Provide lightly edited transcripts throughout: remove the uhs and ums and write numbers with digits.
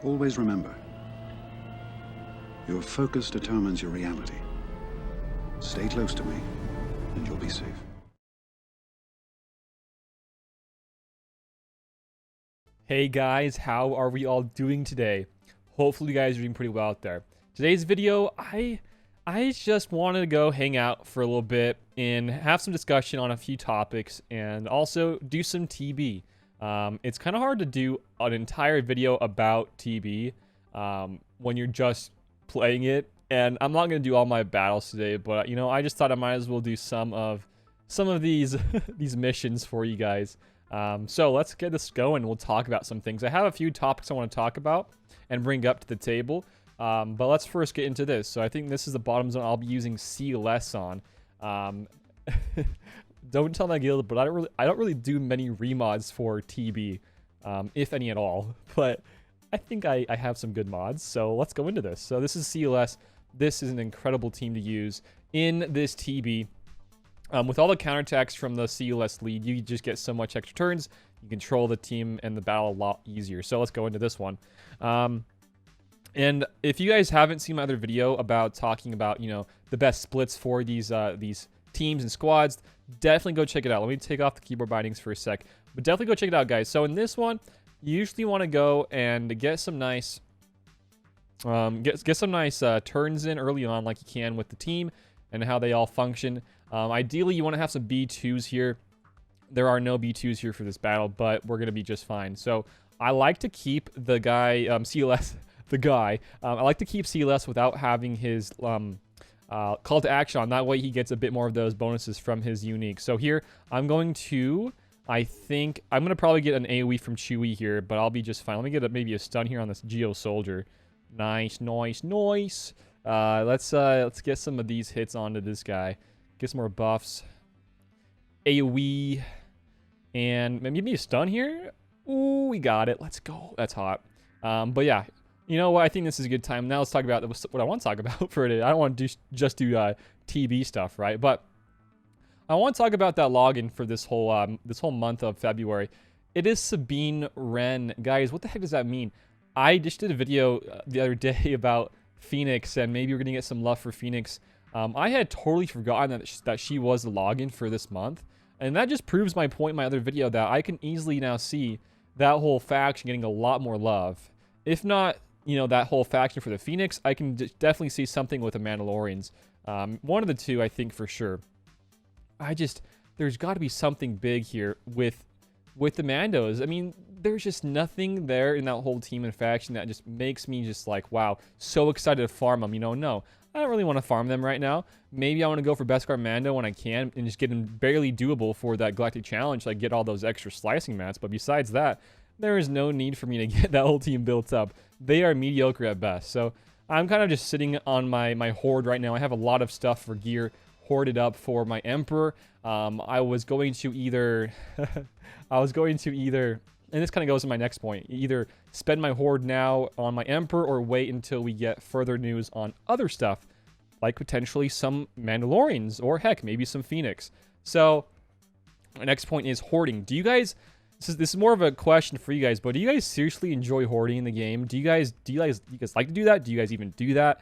Always remember, your focus determines your reality. Stay close to me, and you'll be safe. Hey guys, how are we all doing today? Hopefully you guys are doing pretty well out there. Today's video, I just wanted to go hang out for a little bit and have some discussion on a few topics and also do some TB. It's kind of hard to do an entire video about TB when you're just playing it, and I'm not going to do all my battles today, but you know, I just thought I might as well do some of these these missions for you guys. So let's get this going. We'll talk about some things. I have a few topics I want to talk about and bring up to the table. But let's first get into this. So I think this is the bottom zone I'll be using C-less on. Don't tell my guild, but I don't really do many remods for TB, if any at all. But I think I have some good mods. So let's go into this. So this is C-less. This is an incredible team to use in this TB. With all the counterattacks from the C-less lead, you just get so much extra turns. You control the team and the battle a lot easier. So let's go into this one. And if you guys haven't seen my other video about talking about, you know, the best splits for these teams and squads, definitely go check it out. Let me take off the keyboard bindings for a sec, but definitely go check it out, guys. So in this one, you usually want to go and get some nice, turns in early on, like you can with the team and how they all function. Ideally, you want to have some B2s here. There are no B2s here for this battle, but we're going to be just fine. So I like to keep the guy, C-less, I like to keep C-less without having his call to action on. That way he gets a bit more of those bonuses from his unique. So here, I think I'm going to probably get an AoE from Chewie here, but I'll be just fine. Let me get maybe a stun here on this Geo Soldier. Nice, nice, nice. Let's get some of these hits onto this guy. Get some more buffs. AoE. And maybe a stun here. Ooh, we got it. Let's go. That's hot. But yeah, you know what? I think this is a good time. Now let's talk about what I want to talk about for today. I don't want to just do TB stuff, right? But I want to talk about that login for this whole month of February. It is Sabine Wren. Guys, what the heck does that mean? I just did a video the other day about Phoenix, and maybe we're going to get some love for Phoenix. I had totally forgotten that she was the login for this month. And that just proves my point in my other video that I can easily now see that whole faction getting a lot more love. If not, you know, that whole faction for the Phoenix, I can definitely see something with the Mandalorians. One of the two, I think, for sure. There's got to be something big here with the Mandos. I mean, there's just nothing there in that whole team and faction that just makes me just like, wow, so excited to farm them. You know, no, I don't really want to farm them right now. Maybe I want to go for Beskar Mando when I can and just get him barely doable for that Galactic Challenge, like get all those extra slicing mats. But besides that, there is no need for me to get that whole team built up. They are mediocre at best. So I'm kind of just sitting on my hoard right now. I have a lot of stuff for gear hoarded up for my Emperor. I was going to either, and this kind of goes to my next point, either spend my hoard now on my Emperor or wait until we get further news on other stuff, like potentially some Mandalorians or heck, maybe some Phoenix. So my next point is hoarding. Do you guys, this is more of a question for you guys, but do you guys seriously enjoy hoarding in the game? Do you guys like to do that? Do you guys even do that?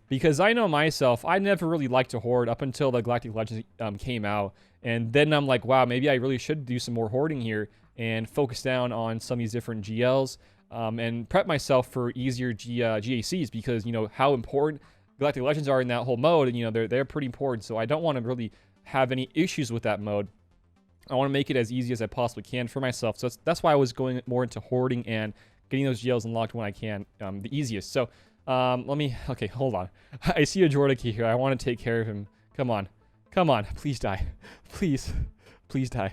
Because I know myself, I never really liked to hoard up until the Galactic Legends came out. And then I'm like, wow, maybe I really should do some more hoarding here and focus down on some of these different GLs and prep myself for easier GACs because, you know, how important Galactic Legends are in that whole mode. And, you know, they're pretty important. So I don't want to really have any issues with that mode. I want to make it as easy as I possibly can for myself. So that's why I was going more into hoarding and getting those GLs unlocked when I can, the easiest. So okay, hold on. I see a Jordan key here. I want to take care of him. Come on. Come on. Please die. Please. Please die.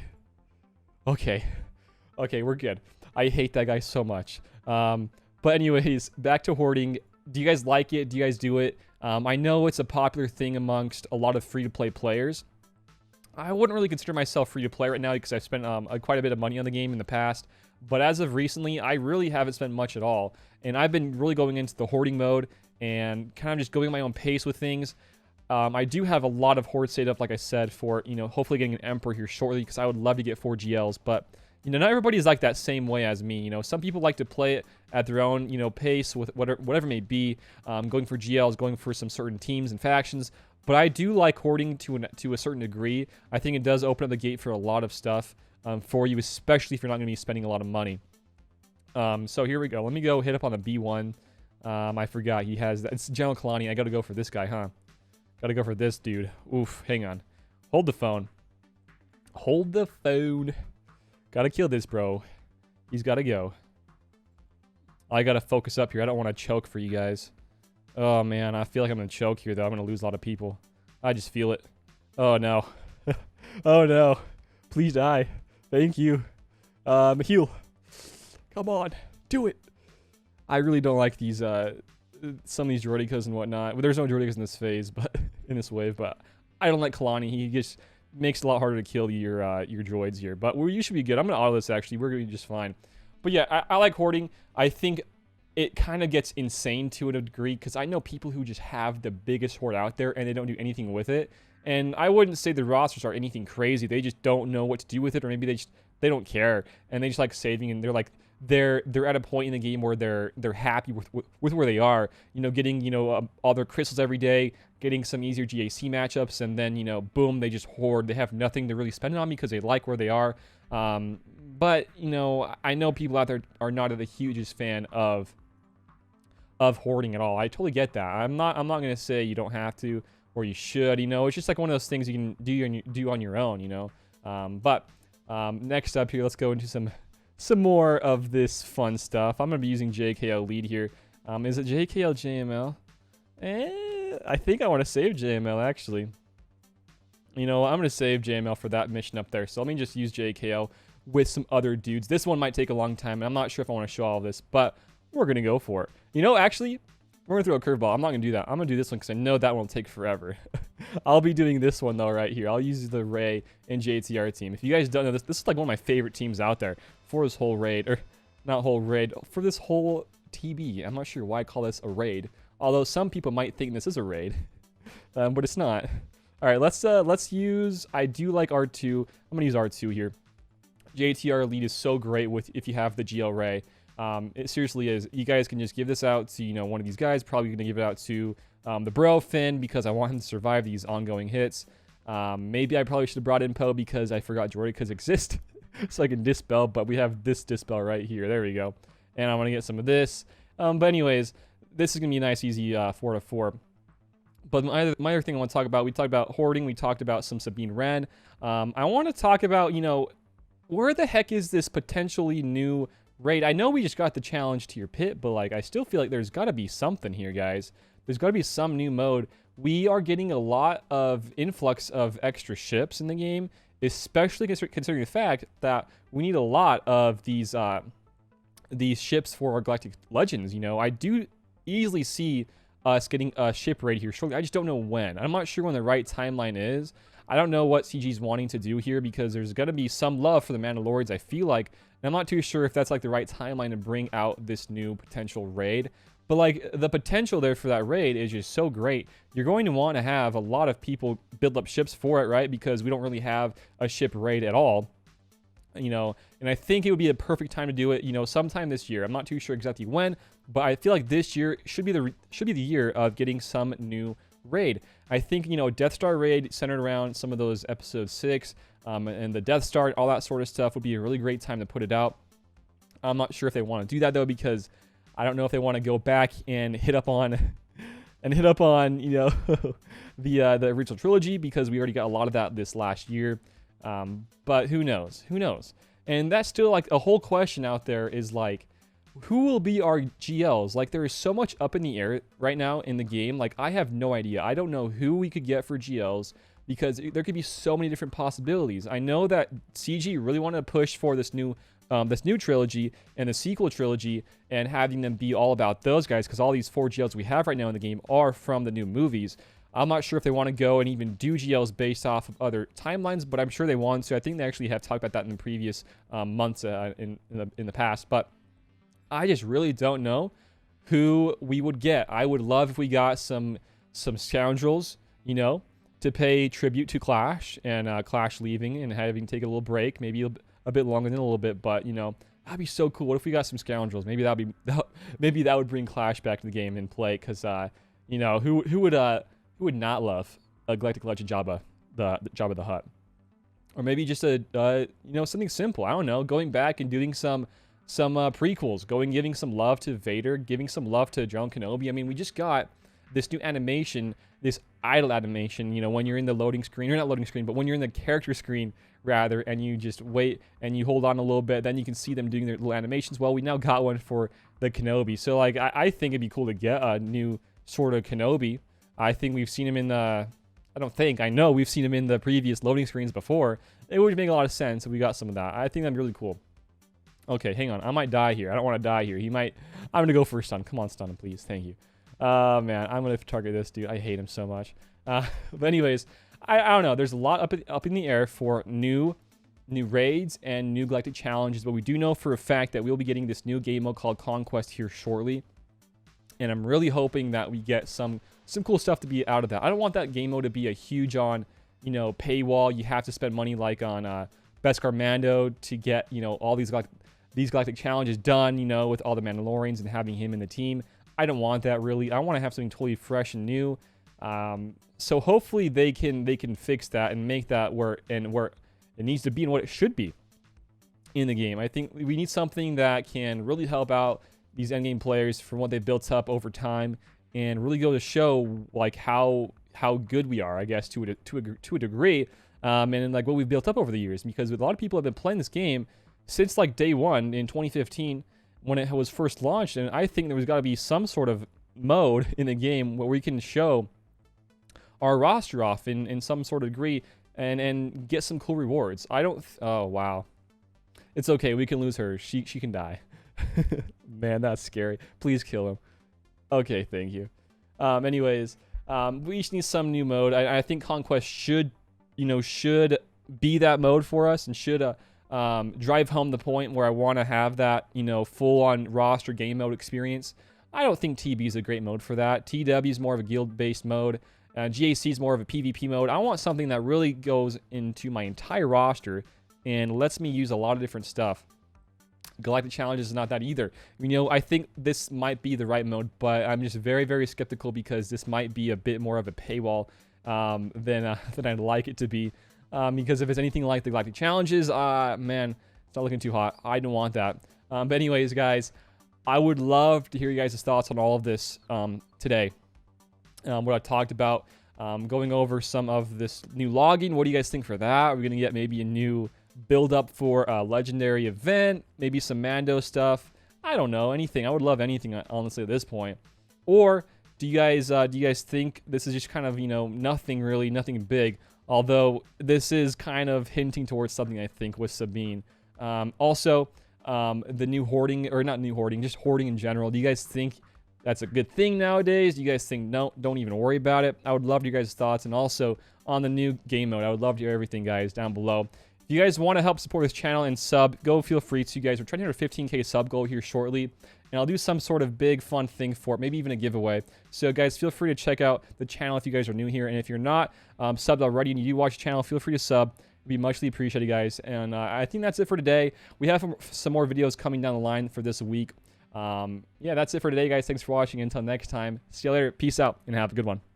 Okay. Okay, we're good. I hate that guy so much. But anyways, back to hoarding. Do you guys like it? Do you guys do it? I know it's a popular thing amongst a lot of free-to-play players. I wouldn't really consider myself free-to-play right now because I've spent quite a bit of money on the game in the past. But as of recently, I really haven't spent much at all. And I've been really going into the hoarding mode and kind of just going at my own pace with things. I do have a lot of hoard set up, like I said, for, you know, hopefully getting an Emperor here shortly because I would love to get 4 GLs. But You know, not everybody is like that same way as me. You know, some people like to play it at their own, you know, pace with whatever it may be, going for GLs, going for some certain teams and factions. But I do like hoarding to a certain degree. I think it does open up the gate for a lot of stuff for you, especially if you're not going to be spending a lot of money. So here we go. Let me go hit up on the B1. I forgot he has that. It's General Kalani. I got to go for this guy, huh? Got to go for this dude. Oof, hang on. Hold the phone. Hold the phone. Got to kill this, bro. He's got to go. I got to focus up here. I don't want to choke for you guys. Oh, man. I feel like I'm going to choke here, though. I'm going to lose a lot of people. I just feel it. Oh, no. Oh, no. Please die. Thank you. Heal. Come on. Do it. I really don't like these, some of these Droidicas and whatnot. Well, there's no Droidicas in this phase, but in this wave, but I don't like Kalani. He just makes it a lot harder to kill your droids here. But you should be good. I'm going to auto this, actually. We're going to be just fine. But yeah, I like hoarding. I think it kind of gets insane to a degree because I know people who just have the biggest hoard out there and they don't do anything with it. And I wouldn't say the rosters are anything crazy. They just don't know what to do with it, or maybe they don't care and they just like saving, and they're at a point in the game where they're happy with where they are. You know, getting, you know, all their crystals every day, getting some easier GAC matchups, and then, you know, boom, they just hoard. They have nothing to really spend it on because they like where they are. But you know, I know people out there are not the hugest fan of hoarding at all. I totally get that. I'm not gonna say you don't have to or you should. You know, it's just like one of those things you can do on your own. You know. But next up here, let's go into some more of this fun stuff. I'm gonna be using JKL lead here. Is it JKL JML? I think I want to save JML actually. You know, I'm gonna save JML for that mission up there. So let me just use JKL with some other dudes. This one might take a long time, and I'm not sure if I want to show all of this, but we're gonna go for it. You know, actually, we're gonna throw a curveball. I'm not gonna do that. I'm gonna do this one because I know that one will take forever. I'll be doing this one though right here. I'll use the Ray and JTR team. If you guys don't know this is like one of my favorite teams out there for this whole raid, or not whole raid, for this whole TB. I'm not sure why I call this a raid, although some people might think this is a raid, but it's not. All right, let's use. I do like R2. I'm gonna use R2 here. JTR lead is so great with if you have the GL Ray. It seriously is. You guys can just give this out to, you know, one of these guys. Probably going to give it out to the bro Finn because I want him to survive these ongoing hits. Maybe I probably should have brought in Poe because I forgot Droidicas exist. So I can dispel, but we have this dispel right here. There we go. And I want to get some of this. But anyways, this is going to be a nice, easy 4-4. But my other thing I want to talk about, we talked about hoarding. We talked about some Sabine Wren. I want to talk about, you know, where the heck is this potentially new raid? I know we just got the challenge to your pit, but like I still feel like there's got to be something here, guys. There's got to be some new mode. We are getting a lot of influx of extra ships in the game, especially considering the fact that we need a lot of these ships for our Galactic Legends. You know, I do easily see us getting a ship raid here shortly. I just don't know when. I'm not sure when the right timeline is. I don't know what CG's wanting to do here because there's going to be some love for the Mandalorians, I feel like. And I'm not too sure if that's like the right timeline to bring out this new potential raid. But like the potential there for that raid is just so great. You're going to want to have a lot of people build up ships for it, right? Because we don't really have a ship raid at all. You know, and I think it would be a perfect time to do it, you know, sometime this year. I'm not too sure exactly when, but I feel like this year should be the year of getting some new raid. I think, you know, Death Star raid centered around some of those episode 6 and the Death Star, all that sort of stuff would be a really great time to put it out. I'm not sure if they want to do that though, because I don't know if they want to go back and hit up on you know the original trilogy, because we already got a lot of that this last year. But who knows? And that's still like a whole question out there, is like, who will be our GLs? Like, there is so much up in the air right now in the game. Like, I have no idea. I don't know who we could get for GLs, because there could be so many different possibilities. I know that CG really wanted to push for this new trilogy and the sequel trilogy, and having them be all about those guys, because all these 4 GLs we have right now in the game are from the new movies. I'm not sure if they want to go and even do GLs based off of other timelines, but I'm sure they want to. I think they actually have talked about that in the previous months in the past. But I just really don't know who we would get. I would love if we got some scoundrels, you know, to pay tribute to Clash and Clash leaving and having to take a little break, maybe a a bit longer than a little bit, but, you know, that'd be so cool. What if we got some scoundrels? Maybe maybe that would bring Clash back to the game and play, because, you know, who would not love a Galactic Legend Jabba the Hutt? Or maybe just a, you know, something simple. I don't know, going back and doing some prequels, giving some love to Vader, giving some love to John Kenobi. I mean, we just got this new animation, this idle animation, you know, when you're in the loading screen, or not loading screen, but when you're in the character screen, rather, and you just wait and you hold on a little bit, then you can see them doing their little animations. Well, we now got one for the Kenobi. So, like, I think it'd be cool to get a new sort of Kenobi. I think we've seen him in the... I know we've seen him in the previous loading screens before. It would make a lot of sense if we got some of that. I think that'd be really cool. Okay, hang on. I might die here. I don't want to die here. He might... I'm going to go for a stun. Come on, stun him, please. Thank you. Man, I'm going to target this dude. I hate him so much. But anyways, I don't know. There's a lot up in the air for new raids and new galactic challenges. But we do know for a fact that we'll be getting this new game mode called Conquest here shortly. And I'm really hoping that we get some cool stuff to be out of that. I don't want that game mode to be a huge on, you know, paywall. You have to spend money like on Beskar Mando to get, you know, all these galactic challenges done, you know, with all the Mandalorians and having him in the team. I don't want that really. I want to have something totally fresh and new. So hopefully they can fix that and make that where it needs to be and what it should be in the game. I think we need something that can really help out these endgame players from what they've built up over time, and really go to show like how good we are, I guess, to a degree, and like what we've built up over the years. Because a lot of people have been playing this game since like day one in 2015 when it was first launched, and I think there's got to be some sort of mode in the game where we can show our roster off in some sort of degree and get some cool rewards. Oh wow, it's okay. We can lose her. She can die. Man, that's scary. Please kill him. Okay, thank you. Anyways, we just need some new mode. I think Conquest should be that mode for us, and should drive home the point where I want to have that, you know, full-on roster game mode experience. I don't think TB is a great mode for that. TW is more of a guild-based mode. GAC is more of a PvP mode. I want something that really goes into my entire roster and lets me use a lot of different stuff. Galactic Challenges is not that either. You know, I think this might be the right mode, but I'm just very, very skeptical because this might be a bit more of a paywall than I'd like it to be. Because if it's anything like the Galactic Challenges, man, it's not looking too hot. I don't want that. But anyways, guys, I would love to hear you guys' thoughts on all of this today. What I talked about, going over some of this new logging. What do you guys think for that? We're going to get maybe a new build up for a legendary event, maybe some Mando stuff. I don't know, anything. I would love anything, honestly, at this point. Or do you guys think this is just kind of, you know, nothing big? Although this is kind of hinting towards something, I think, with Sabine. Also, the new hoarding, or not new hoarding, just hoarding in general. Do you guys think that's a good thing nowadays? Do you guys think, no, don't even worry about it? I would love your guys' thoughts. And also on the new game mode, I would love to hear everything, guys, down below. If you guys want to help support this channel and sub, go feel free to, guys. We're trying to hit our 15K sub goal here shortly, and I'll do some sort of big fun thing for it, maybe even a giveaway. So guys, feel free to check out the channel if you guys are new here, and if you're not subbed already and you do watch the channel, feel free to sub. It'd be muchly appreciated, guys. And I think that's it for today. We have some more videos coming down the line for this week. Yeah, that's it for today, guys. Thanks for watching. Until next time, see you later. Peace out and have a good one.